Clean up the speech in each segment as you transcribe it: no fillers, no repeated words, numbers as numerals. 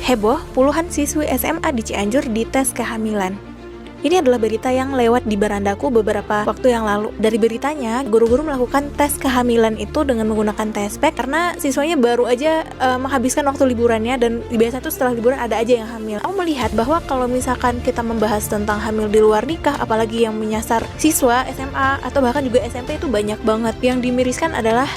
Heboh, puluhan siswi SMA di Cianjur dites kehamilan. Ini adalah berita yang lewat di berandaku beberapa waktu yang lalu. Dari beritanya, guru-guru melakukan tes kehamilan itu dengan menggunakan tespek karena siswanya baru aja menghabiskan waktu liburannya, dan biasanya tuh setelah liburan ada aja yang hamil. Aku melihat bahwa kalau misalkan kita membahas tentang hamil di luar nikah, apalagi yang menyasar siswa SMA atau bahkan juga SMP, itu banyak banget. Yang dimiriskan adalah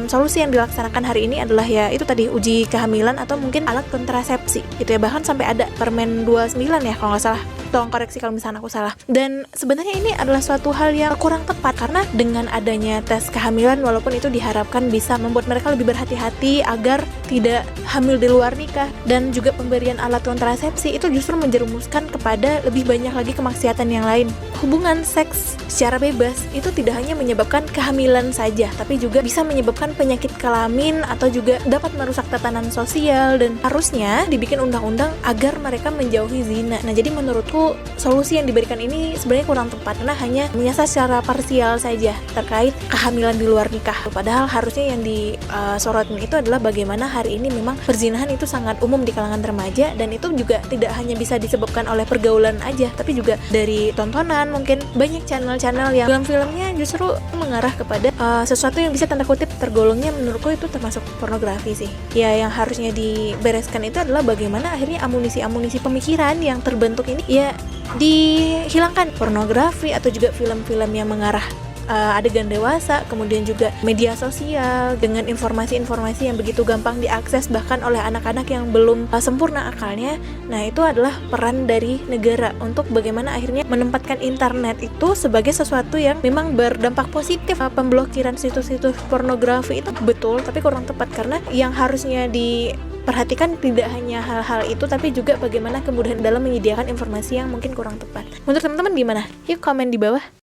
solusi yang dilaksanakan hari ini adalah ya itu tadi, uji kehamilan atau mungkin alat kontrasepsi gitu ya. Bahkan sampai ada Permen 29 ya kalau nggak salah. Tolong koreksi kalau misalnya aku salah. Dan sebenarnya ini adalah suatu hal yang kurang tepat, karena dengan adanya tes kehamilan, walaupun itu diharapkan bisa membuat mereka lebih berhati-hati agar tidak hamil di luar nikah, dan juga pemberian alat kontrasepsi itu justru menjerumuskan kepada lebih banyak lagi kemaksiatan yang lain. Hubungan seks secara bebas itu tidak hanya menyebabkan kehamilan saja, tapi juga bisa menyebabkan penyakit kelamin atau juga dapat merusak tatanan sosial, dan harusnya dibikin undang-undang agar mereka menjauhi zina. Nah, jadi menurutku solusi yang diberikan ini sebenarnya kurang tepat, karena hanya menyasar secara parsial saja terkait kehamilan di luar nikah. Padahal harusnya yang disorotin itu adalah bagaimana hari ini memang perzinahan itu sangat umum di kalangan remaja, dan itu juga tidak hanya bisa disebabkan oleh pergaulan aja, tapi juga dari tontonan. Mungkin banyak channel-channel yang film-filmnya justru mengarah kepada sesuatu yang bisa tanda kutip tergolongnya menurutku itu termasuk pornografi sih. Ya, yang harusnya dibereskan itu adalah bagaimana akhirnya amunisi-amunisi pemikiran yang terbentuk ini ya dihilangkan. Pornografi atau juga film-film yang mengarah adegan dewasa, kemudian juga media sosial dengan informasi-informasi yang begitu gampang diakses bahkan oleh anak-anak yang belum sempurna akalnya. Nah, itu adalah peran dari negara untuk bagaimana akhirnya menempatkan internet itu sebagai sesuatu yang memang berdampak positif. Pemblokiran situs-situs pornografi itu betul, tapi kurang tepat, karena yang harusnya perhatikan tidak hanya hal-hal itu, tapi juga bagaimana kemudahan dalam menyediakan informasi yang mungkin kurang tepat. Menurut teman-teman gimana? Yuk komen di bawah.